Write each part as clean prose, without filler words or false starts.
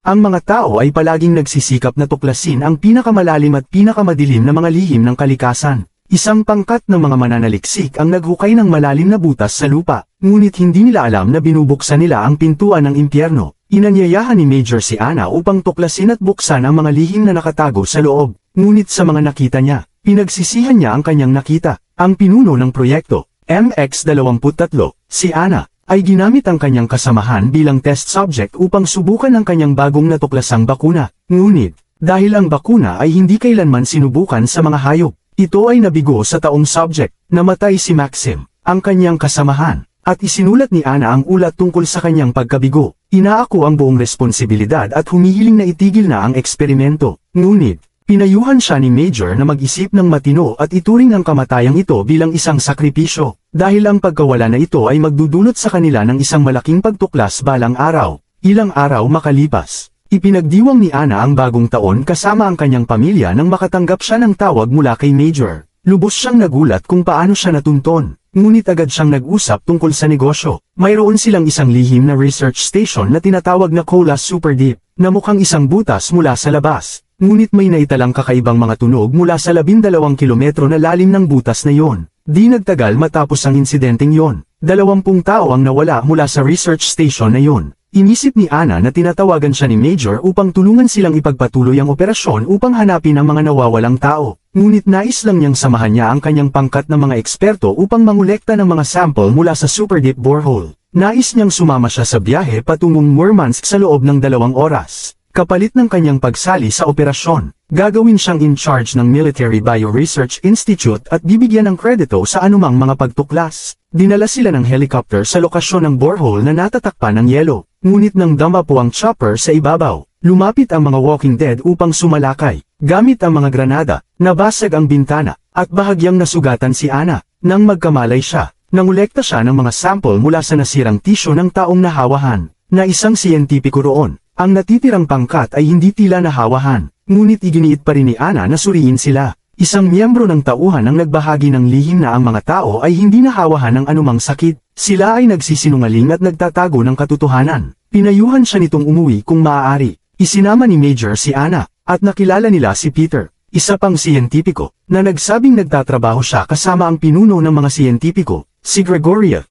Ang mga tao ay palaging nagsisikap na tuklasin ang pinakamalalim at pinakamadilim na mga lihim ng kalikasan. Isang pangkat ng mga mananaliksik ang naghukay ng malalim na butas sa lupa, ngunit hindi nila alam na binubuksan nila ang pintuan ng impyerno. Inanyayahan ni Major si Ana upang tuklasin at buksan ang mga lihim na nakatago sa loob, ngunit sa mga nakita niya, pinagsisihan niya ang kanyang nakita. Ang pinuno ng proyekto, MX-23, si Ana, ay ginamit ang kanyang kasamahan bilang test subject upang subukan ang kanyang bagong natuklasang bakuna. Ngunit, dahil ang bakuna ay hindi kailanman sinubukan sa mga hayop, ito ay nabigo sa taong subject. Namatay si Maxim, ang kanyang kasamahan, at isinulat ni Ana ang ulat tungkol sa kanyang pagkabigo. Inaako ang buong responsibilidad at humihiling na itigil na ang eksperimento. Ngunit, pinayuhan siya ni Major na mag-isip ng matino at ituring ang kamatayang ito bilang isang sakripisyo, dahil ang pagkawala na ito ay magdudulot sa kanila ng isang malaking pagtuklas balang araw. Ilang araw makalipas, ipinagdiwang ni Ana ang bagong taon kasama ang kanyang pamilya nang makatanggap siya ng tawag mula kay Major. Lubos siyang nagulat kung paano siya natunton, ngunit agad siyang nag-usap tungkol sa negosyo. Mayroon silang isang lihim na research station na tinatawag na Colas Super Deep, na mukhang isang butas mula sa labas. Ngunit may naitalang kakaibang mga tunog mula sa 12 kilometro na lalim ng butas na yon. Di nagtagal matapos ang insidenteng yon, 20 tao ang nawala mula sa research station na yon. Inisip ni Ana na tinatawagan siya ni Major upang tulungan silang ipagpatuloy ang operasyon upang hanapin ang mga nawawalang tao. Ngunit nais lang niyang samahan niya ang kanyang pangkat ng mga eksperto upang mangolekta ng mga sample mula sa super deep borehole. Nais niyang sumama siya sa biyahe patungong Murmansk sa loob ng 2 oras. Kapalit ng kanyang pagsali sa operasyon, gagawin siyang in charge ng Military Bioresearch Institute at bibigyan ng kredito sa anumang mga pagtuklas. Dinala sila ng helicopter sa lokasyon ng borehole na natatakpan ng yelo, ngunit nang dama po ang chopper sa ibabaw, lumapit ang mga Walking Dead upang sumalakay. Gamit ang mga granada, nabasag ang bintana, at bahagyang nasugatan si Ana. Nang magkamalay siya, nangolekta siya ng mga sample mula sa nasirang tisyo ng taong nahawahan, na isang siyentipiko roon. Ang natitirang pangkat ay hindi tila nahawahan, ngunit iginiit pa rin ni Ana na suriin sila. Isang miyembro ng tauhan ang nagbahagi ng lihim na ang mga tao ay hindi nahawahan ng anumang sakit. Sila ay nagsisinungaling at nagtatago ng katotohanan. Pinayuhan siya nitong umuwi kung maaari. Isinama ni Major si Ana, at nakilala nila si Peter, isa pang siyentipiko, na nagsabing nagtatrabaho siya kasama ang pinuno ng mga siyentipiko, si Grigoriev.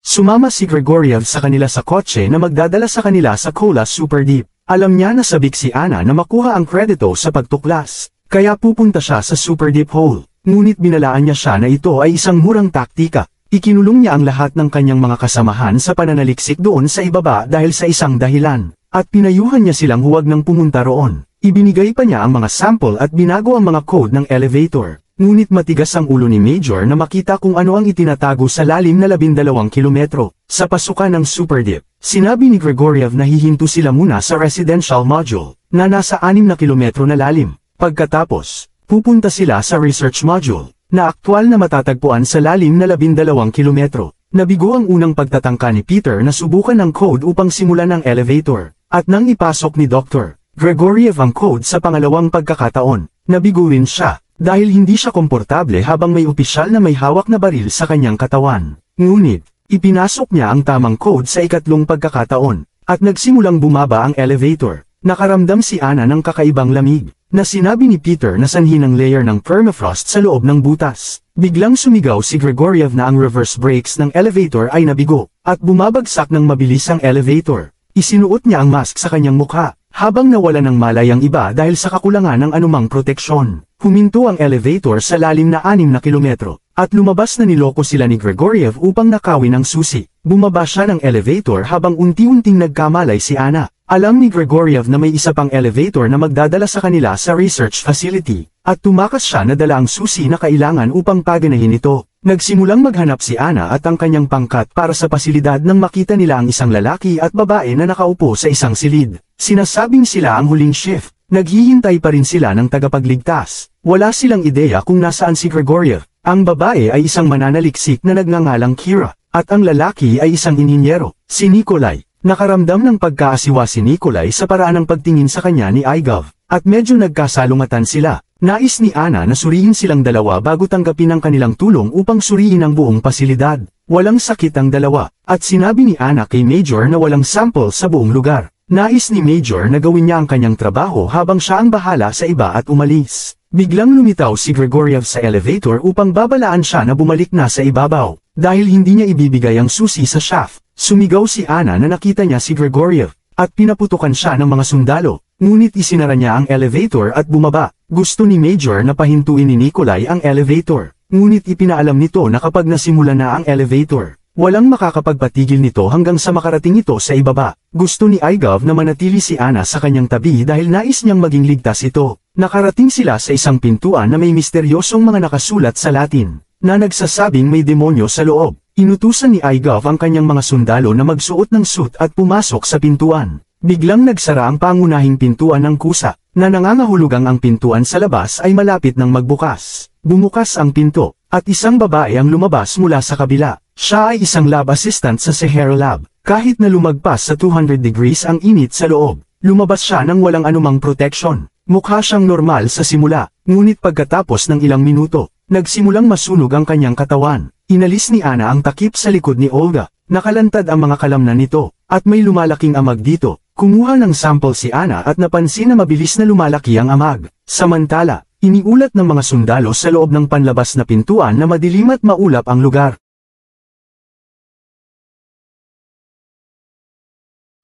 Sumama si Grigoriev sa kanila sa kotse na magdadala sa kanila sa Colas Super Deep. Alam niya na sabik si Ana na makuha ang kredito sa pagtuklas, kaya pupunta siya sa Super Deep Hole. Ngunit binalaan niya siya na ito ay isang murang taktika. Ikinulong niya ang lahat ng kanyang mga kasamahan sa pananaliksik doon sa ibaba dahil sa isang dahilan, at pinayuhan niya silang huwag nang pumunta roon. Ibinigay pa niya ang mga sample at binago ang mga code ng elevator. Ngunit matigas ang ulo ni Major na makita kung ano ang itinatago sa lalim na 12 kilometro. Sa pasukan ng Super Deep, sinabi ni Grigoriev na hihinto sila muna sa residential module, na nasa 6 na kilometro na lalim. Pagkatapos, pupunta sila sa research module, na aktwal na matatagpuan sa lalim na 12 kilometro. Nabigo ang unang pagtatangka ni Peter na subukan ng code upang simulan ang elevator, at nang ipasok ni Dr. Grigoriev ang code sa pangalawang pagkakataon, nabigo rin siya. Dahil hindi siya komportable habang may opisyal na may hawak na baril sa kanyang katawan. Ngunit, ipinasok niya ang tamang code sa ikatlong pagkakataon, at nagsimulang bumaba ang elevator. Nakaramdam si Ana ng kakaibang lamig, na sinabi ni Peter na sanhi ng layer ng permafrost sa loob ng butas. Biglang sumigaw si Grigoriev na ang reverse brakes ng elevator ay nabigo, at bumabagsak ng mabilis ang elevator. Isinuot niya ang mask sa kanyang mukha, habang nawala ng malay ang iba dahil sa kakulangan ng anumang proteksyon. Huminto ang elevator sa lalim na 6 na kilometro, at lumabas na niloko sila ni Grigoriev upang nakawin ang susi. Bumaba siya ng elevator habang unti-unting nagkamalay si Ana. Alam ni Grigoriev na may isa pang elevator na magdadala sa kanila sa research facility, at tumakas siya na dala ang susi na kailangan upang paganahin ito. Nagsimulang maghanap si Ana at ang kanyang pangkat para sa pasilidad nang makita nila ang isang lalaki at babae na nakaupo sa isang silid. Sinasabing sila ang huling shift. Naghihintay pa rin sila ng tagapagligtas. Wala silang ideya kung nasaan si Grigoriev. Ang babae ay isang mananaliksik na nagngangalang Kira, at ang lalaki ay isang inhinyero, si Nikolai. Nakaramdam ng pagkaasiwa si Nikolai sa paraan ng pagtingin sa kanya ni Igov, at medyo nagkasalungatan sila. Nais ni Ana na suriin silang dalawa bago tanggapin ang kanilang tulong upang suriin ang buong pasilidad. Walang sakit ang dalawa, at sinabi ni Ana kay Major na walang sample sa buong lugar. Nais ni Major na gawin niya ang kanyang trabaho habang siya ang bahala sa iba at umalis. Biglang lumitaw si Grigoriev sa elevator upang babalaan siya na bumalik na sa ibabaw. Dahil hindi niya ibibigay ang susi sa shaft, sumigaw si Ana na nakita niya si Grigoriev, at pinaputukan siya ng mga sundalo. Ngunit isinara niya ang elevator at bumaba. Gusto ni Major na pahintuin ni Nikolai ang elevator. Ngunit ipinaalam nito na kapag nasimula na ang elevator, walang makakapagpatigil nito hanggang sa makarating ito sa ibaba. Gusto ni Igov na manatili si Ana sa kanyang tabi dahil nais niyang maging ligtas ito. Nakarating sila sa isang pintuan na may misteryosong mga nakasulat sa Latin, na nagsasabing may demonyo sa loob. Inutusan ni Igov ang kanyang mga sundalo na magsuot ng suit at pumasok sa pintuan. Biglang nagsara ang pangunahing pintuan ng kusa, na nangangahulugang ang pintuan sa labas ay malapit ng magbukas. Bumukas ang pinto, at isang babae ang lumabas mula sa kabila. Siya ay isang lab assistant sa Sahara Lab. Kahit na lumagpas sa 200 degrees ang init sa loob, lumabas siya ng walang anumang protection. Mukha siyang normal sa simula, ngunit pagkatapos ng ilang minuto, nagsimulang masunog ang kanyang katawan. Inalis ni Ana ang takip sa likod ni Olga. Nakalantad ang mga kalamnan nito, at may lumalaking amag dito. Kumuha ng sample si Ana at napansin na mabilis na lumalaki ang amag. Samantala, iniulat ng mga sundalo sa loob ng panlabas na pintuan na madilim at maulap ang lugar.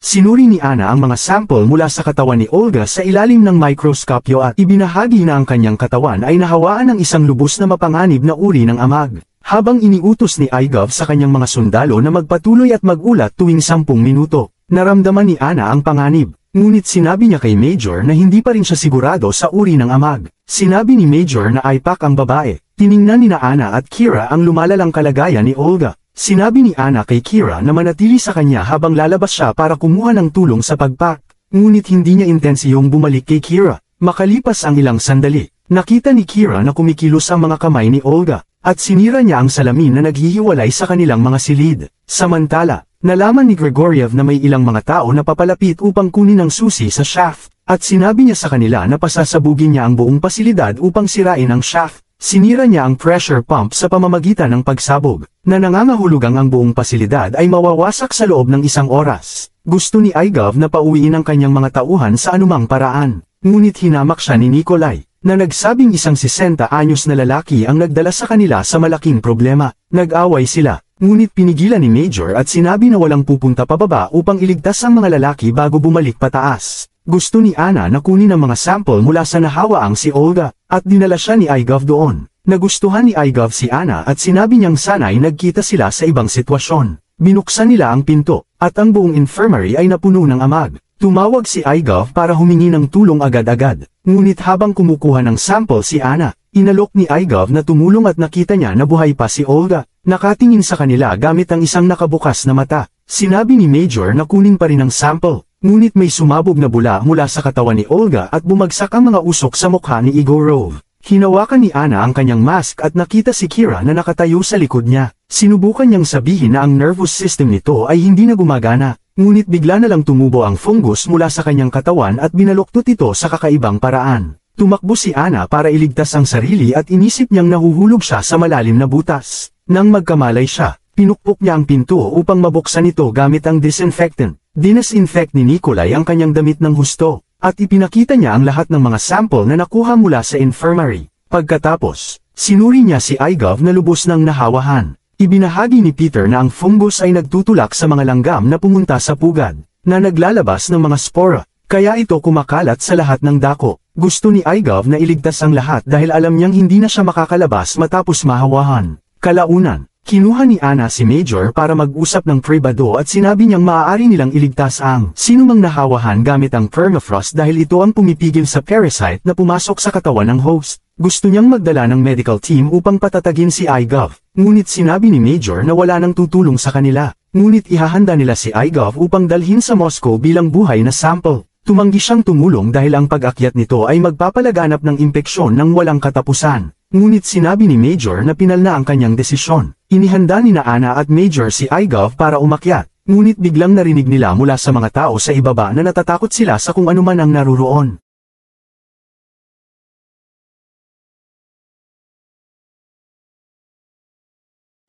Sinuri ni Ana ang mga sample mula sa katawan ni Olga sa ilalim ng mikroskopyo at ibinahagi na ang kanyang katawan ay nahawaan ng isang lubos na mapanganib na uri ng amag. Habang iniutos ni Igov sa kanyang mga sundalo na magpatuloy at magulat tuwing 10 minuto, naramdaman ni Ana ang panganib, ngunit sinabi niya kay Major na hindi pa rin siya sigurado sa uri ng amag. Sinabi ni Major na aipak ang babae. Tiningnan ni Ana at Kira ang lumalalang kalagayan ni Olga. Sinabi ni Ana kay Kira na manatili sa kanya habang lalabas siya para kumuha ng tulong sa pagpak, ngunit hindi niya intensiyong bumalik kay Kira. Makalipas ang ilang sandali, nakita ni Kira na kumikilos ang mga kamay ni Olga, at sinira niya ang salamin na naghihiwalay sa kanilang mga silid. Samantala, nalaman ni Grigoriev na may ilang mga tao na papalapit upang kunin ang susi sa shaft, at sinabi niya sa kanila na pasasabugin niya ang buong pasilidad upang sirain ang shaft. Sinira niya ang pressure pump sa pamamagitan ng pagsabog, na nangangahulugang ang buong pasilidad ay mawawasak sa loob ng 1 oras. Gusto ni Igov na pauwiin ang kanyang mga tauhan sa anumang paraan, ngunit hinamak siya ni Nikolai, na nagsabing isang 60 anyos na lalaki ang nagdala sa kanila sa malaking problema. Nag-away sila, ngunit pinigilan ni Major at sinabi na walang pupunta pababa upang iligtas ang mga lalaki bago bumalik pataas. Gusto ni Ana na kunin ang mga sample mula sa nahawaang si Olga, at dinala siya ni Igov doon. Nagustuhan ni Igov si Ana at sinabi niyang sana'y nagkita sila sa ibang sitwasyon. Binuksan nila ang pinto, at ang buong infirmary ay napuno ng amag. Tumawag si Igov para humingi ng tulong agad-agad. Ngunit habang kumukuha ng sample si Ana, inalok ni Igov na tumulong at nakita niya na buhay pa si Olga. Nakatingin sa kanila gamit ang isang nakabukas na mata. Sinabi ni Major na kunin pa rin ang sample, ngunit may sumabog na bula mula sa katawan ni Olga at bumagsak ang mga usok sa mukha ni Igorov. Hinawakan ni Ana ang kanyang mask at nakita si Kira na nakatayo sa likod niya. Sinubukan niyang sabihin na ang nervous system nito ay hindi na gumagana, ngunit bigla na lang tumubo ang fungus mula sa kanyang katawan at binaluktot ito sa kakaibang paraan. Tumakbo si Ana para iligtas ang sarili at inisip niyang nahuhulog siya sa malalim na butas. Nang magkamalay siya, pinukpok niya ang pinto upang mabuksan ito gamit ang disinfectant. Dinesinfect ni Nikolai ang kanyang damit ng husto, at ipinakita niya ang lahat ng mga sample na nakuha mula sa infirmary. Pagkatapos, sinuri niya si Igov na lubos ng nahawahan. Ibinahagi ni Peter na ang fungus ay nagtutulak sa mga langgam na pumunta sa pugad, na naglalabas ng mga spora, kaya ito kumakalat sa lahat ng dako. Gusto ni Igov na iligtas ang lahat dahil alam niyang hindi na siya makakalabas matapos mahawahan. Kalaunan, kinuha ni Ana si Major para mag-usap ng pribado at sinabi niyang maaari nilang iligtas ang sinumang nahawahan gamit ang permafrost dahil ito ang pumipigil sa parasite na pumasok sa katawan ng host. Gusto niyang magdala ng medical team upang patatagin si Igov, ngunit sinabi ni Major na wala nang tutulong sa kanila. Ngunit ihahanda nila si Igov upang dalhin sa Moscow bilang buhay na sample. Tumanggi siyang tumulong dahil ang pag-akyat nito ay magpapalaganap ng impeksyon ng walang katapusan. Ngunit sinabi ni Major na pinal na ang kanyang desisyon. Inihanda ni Ana at Major si Igov para umakyat, ngunit biglang narinig nila mula sa mga tao sa ibaba na natatakot sila sa kung anuman ang naruroon.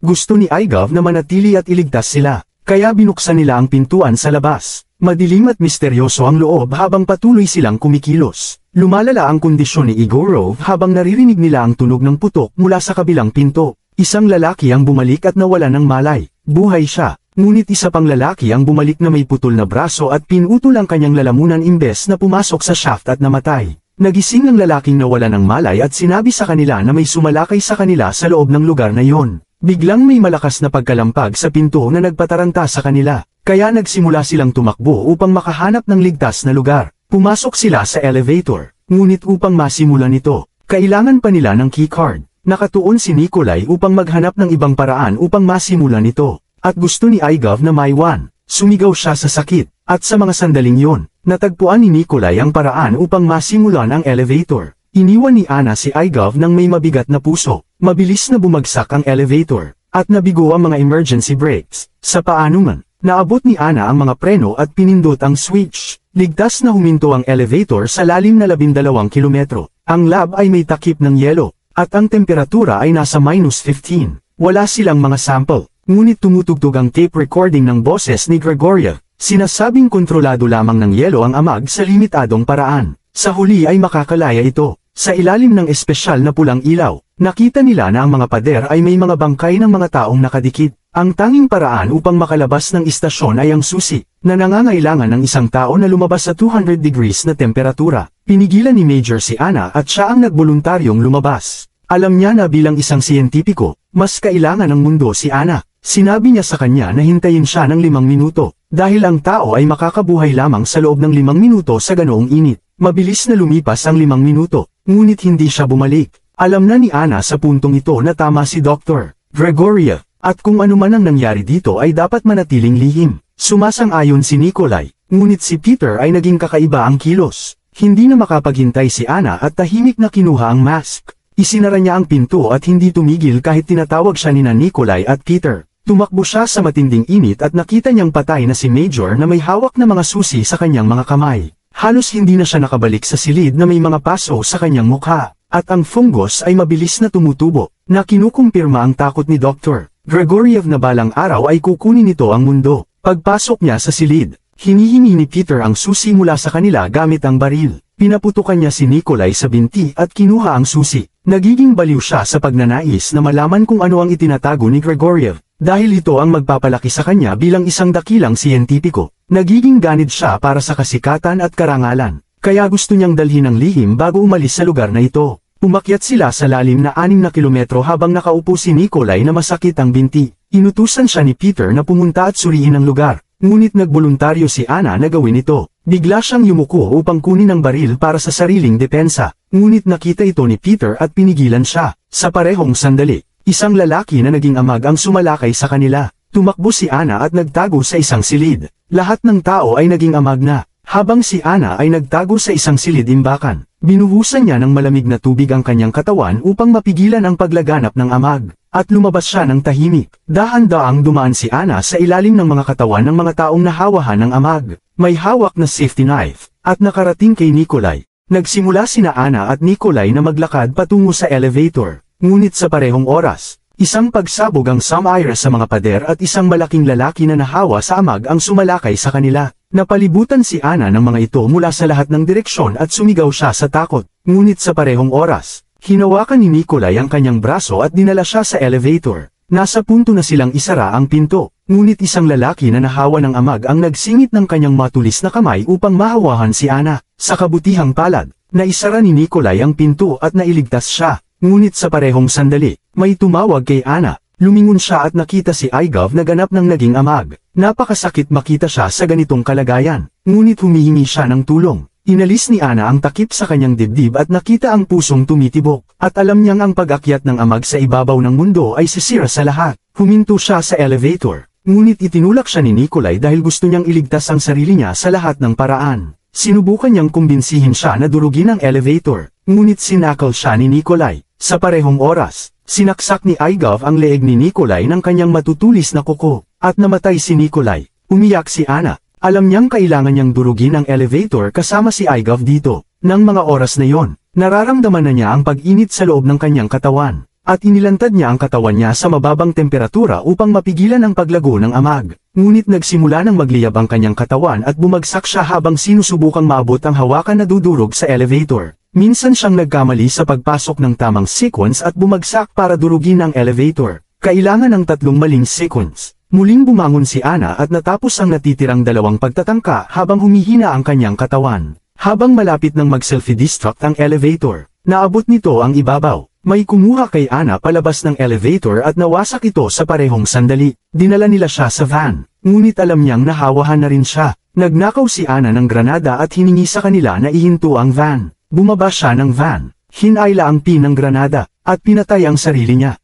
Gusto ni Igov na manatili at iligtas sila, kaya binuksan nila ang pintuan sa labas. Madilim at misteryoso ang loob habang patuloy silang kumikilos. Lumalala ang kondisyon ni Igorov habang naririnig nila ang tunog ng putok mula sa kabilang pinto. Isang lalaki ang bumalik at nawala ng malay. Buhay siya, ngunit isa pang lalaki ang bumalik na may putol na braso at pinutol ang kanyang lalamunan imbes na pumasok sa shaft at namatay. Nagising ang lalaking nawala ng malay at sinabi sa kanila na may sumalakay sa kanila sa loob ng lugar na iyon. Biglang may malakas na pagkalampag sa pinto na nagpataranta sa kanila, kaya nagsimula silang tumakbo upang makahanap ng ligtas na lugar. Pumasok sila sa elevator, ngunit upang masimulan ito, kailangan pa nila ng keycard. Nakatuon si Nikolai upang maghanap ng ibang paraan upang masimulan ito, at gusto ni Igov na maiwan. Sumigaw siya sa sakit, at sa mga sandaling yon, natagpuan ni Nikolai ang paraan upang masimulan ang elevator. Iniwan ni Anna si Igov ng may mabigat na puso. Mabilis na bumagsak ang elevator, at nabigo ang mga emergency brakes. Sa paano man, naabot ni Anna ang mga preno at pinindot ang switch. Ligtas na huminto ang elevator sa lalim na 12 kilometro. Ang lab ay may takip ng yelo, at ang temperatura ay nasa -15. Wala silang mga sample, ngunit tumutugtog ang tape recording ng boses ni Grigoriev. Sinasabing kontrolado lamang ng yelo ang amag sa limitadong paraan. Sa huli ay makakalaya ito. Sa ilalim ng espesyal na pulang ilaw, nakita nila na ang mga pader ay may mga bangkay ng mga taong nakadikit. Ang tanging paraan upang makalabas ng istasyon ay ang susi, na nangangailangan ng isang tao na lumabas sa 200 degrees na temperatura. Pinigilan ni Major si Anna at siya ang nagboluntaryong lumabas. Alam niya na bilang isang siyentipiko, mas kailangan ng mundo si Anna. Sinabi niya sa kanya na hintayin siya ng 5 minuto, dahil ang tao ay makakabuhay lamang sa loob ng 5 minuto sa ganoong init. Mabilis na lumipas ang 5 minuto, ngunit hindi siya bumalik. Alam na ni Anna sa puntong ito na tama si Dr. Grigoriev, at kung ano man ang nangyari dito ay dapat manatiling lihim. Sumasang-ayon si Nikolai, ngunit si Peter ay naging kakaiba ang kilos. Hindi na makapaghintay si Anna at tahimik na kinuha ang mask. Isinara niya ang pinto at hindi tumigil kahit tinatawag siya nina Nikolai at Peter. Tumakbo siya sa matinding init at nakita niyang patay na si Major na may hawak na mga susi sa kanyang mga kamay. Halos hindi na siya nakabalik sa silid na may mga paso sa kanyang mukha, at ang fungus ay mabilis na tumutubo, na kinukumpirma ang takot ni Dr. Grigoriev na balang araw ay kukunin nito ang mundo. Pagpasok niya sa silid, hinihingi ni Peter ang susi mula sa kanila gamit ang baril. Pinaputukan niya si Nikolai sa binti at kinuha ang susi. Nagiging baliw siya sa pagnanais na malaman kung ano ang itinatago ni Grigoriev, dahil ito ang magpapalaki sa kanya bilang isang dakilang siyentipiko. Nagiging ganid siya para sa kasikatan at karangalan, kaya gusto niyang dalhin ang lihim bago umalis sa lugar na ito. Umakyat sila sa lalim na 6 na kilometro habang nakaupo si Nikolai na masakit ang binti. Inutusan siya ni Peter na pumunta at suriin ang lugar, ngunit nagboluntaryo si Anna na gawin ito. Bigla siyang yumuko upang kunin ang baril para sa sariling depensa, ngunit nakita ito ni Peter at pinigilan siya. Sa parehong sandali, isang lalaki na naging amag ang sumalakay sa kanila. Tumakbo si Anna at nagtago sa isang silid. Lahat ng tao ay naging amag na, habang si Anna ay nagtago sa isang silid-imbakan. Binuhusan niya ng malamig na tubig ang kanyang katawan upang mapigilan ang paglaganap ng amag, at lumabas siya ng tahimik. Dahan-daang dumaan si Anna sa ilalim ng mga katawan ng mga taong nahawahan ng amag. May hawak na safety knife, at nakarating kay Nikolai. Nagsimula sina Anna at Nikolai na maglakad patungo sa elevator, ngunit sa parehong oras, isang pagsabog ang sumire sa mga pader at isang malaking lalaki na nahawa sa amag ang sumalakay sa kanila. Napalibutan si Anna ng mga ito mula sa lahat ng direksyon at sumigaw siya sa takot. Ngunit sa parehong oras, hinawakan ni Nikolai ang kanyang braso at dinala siya sa elevator. Nasa punto na silang isara ang pinto, ngunit isang lalaki na nahawa ng amag ang nagsingit ng kanyang matulis na kamay upang mahawahan si Anna. Sa kabutihang palad, naisara ni Nikolai ang pinto at nailigtas siya. Ngunit sa parehong sandali, may tumawag kay Anna. Lumingon siya at nakita si Igov na ganap ng naging amag. Napakasakit makita siya sa ganitong kalagayan, ngunit humihingi siya ng tulong. Inalis ni Anna ang takip sa kanyang dibdib at nakita ang pusong tumitibok, at alam niyang ang pag-akyat ng amag sa ibabaw ng mundo ay sisira sa lahat. Huminto siya sa elevator, ngunit itinulak siya ni Nikolai dahil gusto niyang iligtas ang sarili niya sa lahat ng paraan. Sinubukan niyang kumbinsihin siya na durugin ang elevator, ngunit sinakal siya ni Nikolai. Sa parehong oras, sinaksak ni Igov ang leeg ni Nikolai ng kanyang matutulis na kuko, at namatay si Nikolai. Umiyak si Anna. Alam niyang kailangan niyang durugin ang elevator kasama si Igov dito. Nang mga oras na yon, nararamdaman na niya ang pag-init sa loob ng kanyang katawan. at inilantad niya ang katawan niya sa mababang temperatura upang mapigilan ang paglago ng amag. Ngunit nagsimula ng magliyab ang kanyang katawan at bumagsak siya habang sinusubukang maabot ang hawakan na dudurog sa elevator. Minsan siyang nagkamali sa pagpasok ng tamang sequence at bumagsak para durugin ang elevator. Kailangan ng 3 maling sequence. Muling bumangon si Ana at natapos ang natitirang 2 pagtatangka habang humihina ang kanyang katawan. Habang malapit ng mag-self-destruct ang elevator, naabot nito ang ibabaw. May kumuha kay Ana palabas ng elevator at nawasak ito sa parehong sandali. Dinala nila siya sa van, ngunit alam niyang nahawahan na rin siya. Nagnakaw si Ana ng granada at hiningi sa kanila na ihinto ang van. Bumaba siya ng van, hinayla ang pin ng granada, at pinatay ang sarili niya.